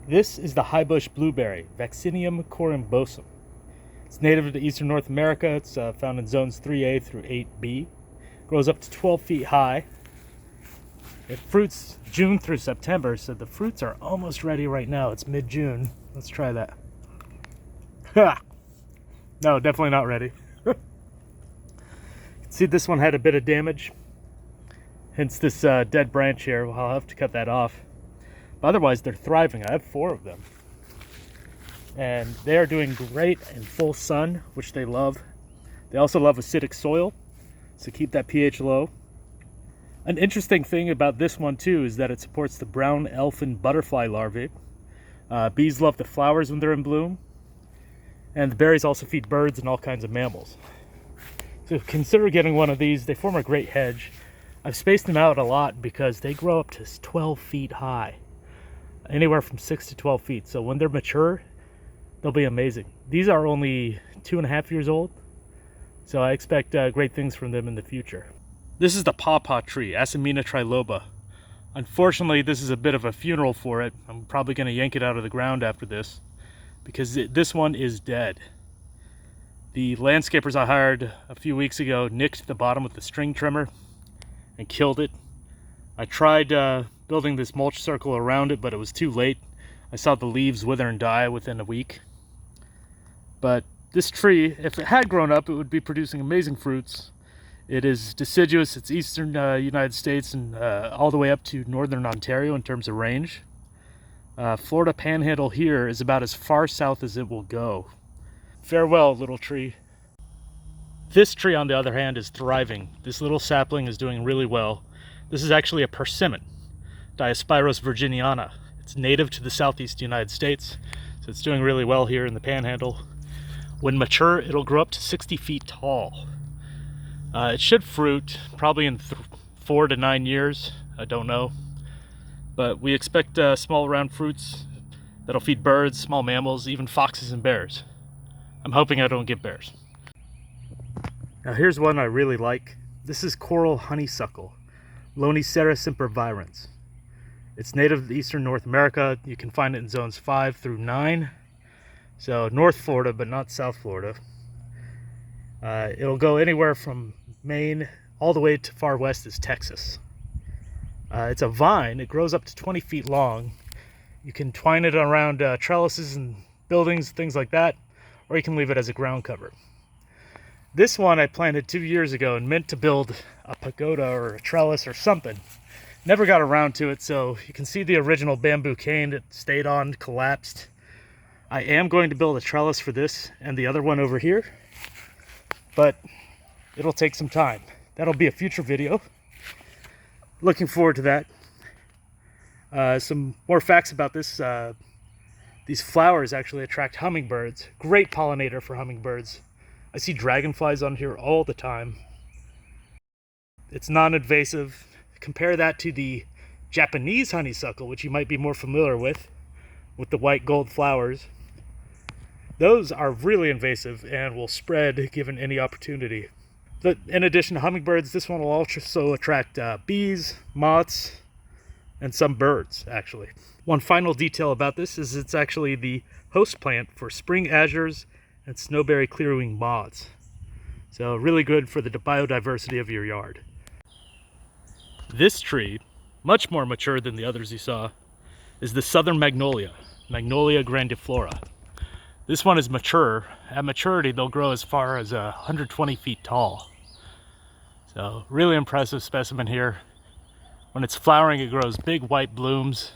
This is the Highbush Blueberry, Vaccinium corymbosum. It's native to eastern North America. It's found in zones 3A through 8B. Grows up to 12 feet high. It fruits June through September, so the fruits are almost ready right now. It's mid-June. Let's try that. Ha! No, definitely not ready. You can see this one had a bit of damage. Hence this dead branch here. I'll have to cut that off. But otherwise, they're thriving. I have 4 of them. And they are doing great in full sun, which they love. They also love acidic soil, so keep that pH low. An interesting thing about this one too is that it supports the brown elfin butterfly larvae. Bees love the flowers when they're in bloom. And the berries also feed birds and all kinds of mammals. So consider getting one of these. They form a great hedge. I've spaced them out a lot because they grow up to 12 feet high. Anywhere from 6 to 12 feet. So when they're mature, they'll be amazing. These are only 2.5 years old. So I expect great things from them in the future. This is the Pawpaw tree, Asimina triloba. Unfortunately, this is a bit of a funeral for it. I'm probably going to yank it out of the ground after this because this one is dead. The landscapers I hired a few weeks ago nicked the bottom with the string trimmer and killed it. I tried building this mulch circle around it, but it was too late. I saw the leaves wither and die within a week. But this tree, if it had grown up, it would be producing amazing fruits. It is deciduous. It's eastern United States and all the way up to northern Ontario in terms of range. Florida Panhandle here is about as far south as it will go. Farewell, little tree. This tree, on the other hand, is thriving. This little sapling is doing really well. This is actually a persimmon, Diospyros virginiana. It's native to the southeast United States, so it's doing really well here in the Panhandle. When mature, it'll grow up to 60 feet tall. It should fruit probably in 4 to 9 years. I don't know. But we expect small round fruits that'll feed birds, small mammals, even foxes and bears. I'm hoping I don't get bears. Now here's one I really like. This is coral honeysuckle, Lonicera sempervirens. It's native to eastern North America. You can find it in zones 5 through 9. So North Florida, but not South Florida. It'll go anywhere from Maine all the way to far west is Texas. It's a vine. It grows up to 20 feet long. You can twine it around trellises and buildings, things like that, or you can leave it as a ground cover. This one I planted 2 years ago and meant to build a pagoda or a trellis or something. Never got around to it, so you can see the original bamboo cane that stayed on, collapsed. I am going to build a trellis for this and the other one over here, but it'll take some time. That'll be a future video. Looking forward to that. Some more facts about this. These flowers actually attract hummingbirds. Great pollinator for hummingbirds. I see dragonflies on here all the time. It's non-invasive. Compare that to the Japanese honeysuckle, which you might be more familiar with the white gold flowers. Those are really invasive and will spread given any opportunity. But in addition to hummingbirds, this one will also attract bees, moths, and some birds, actually. One final detail about this is it's actually the host plant for spring azures and snowberry clearwing moths. So really good for the biodiversity of your yard. This tree, much more mature than the others you saw, is the southern magnolia, Magnolia grandiflora. This one is mature. At maturity, they'll grow as far as 120 feet tall. So really impressive specimen here. When it's flowering, it grows big white blooms.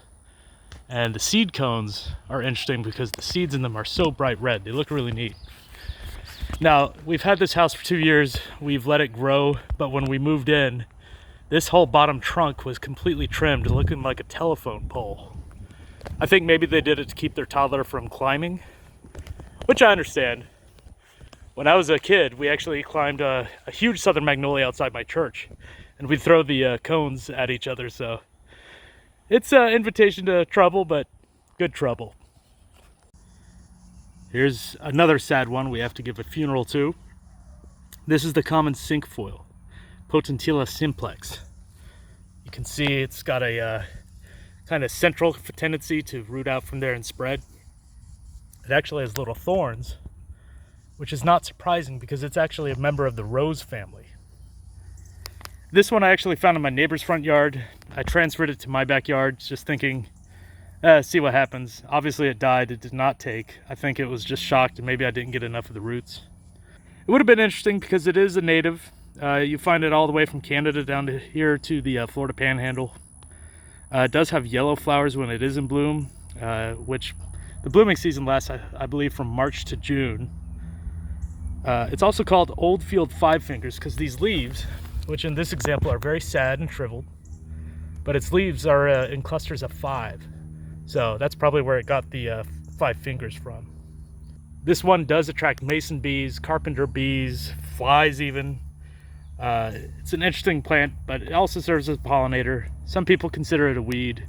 And the seed cones are interesting because the seeds in them are so bright red. They look really neat. Now, we've had this house for 2 years. We've let it grow, but when we moved in, this whole bottom trunk was completely trimmed, looking like a telephone pole. I think maybe they did it to keep their toddler from climbing, which I understand. When I was a kid, we actually climbed a huge southern magnolia outside my church, and we'd throw the cones at each other, so it's an invitation to trouble, but good trouble. Here's another sad one we have to give a funeral to. This is the common Cinquefoil, Potentilla simplex. You can see it's got a kind of central tendency to root out from there and spread. It actually has little thorns, which is not surprising because it's actually a member of the rose family. This one I actually found in my neighbor's front yard. I transferred it to my backyard, just thinking, see what happens. Obviously it died, it did not take. I think it was just shocked and maybe I didn't get enough of the roots. It would have been interesting because it is a native. You find it all the way from Canada down to here to the Florida Panhandle. It does have yellow flowers when it is in bloom, which the blooming season lasts, I believe, from March to June. It's also called Old Field Five Fingers because these leaves, which in this example are very sad and shriveled, but its leaves are in clusters of 5. So that's probably where it got the 5 fingers from. This one does attract mason bees, carpenter bees, flies even. It's an interesting plant, but it also serves as a pollinator. Some people consider it a weed,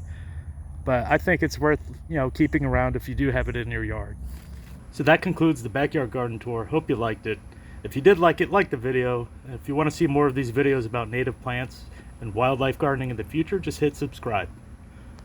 but I think it's worth, keeping around if you do have it in your yard. So that concludes the backyard garden tour. Hope you liked it. If you did like it, like the video. If you want to see more of these videos about native plants and wildlife gardening in the future, just hit subscribe.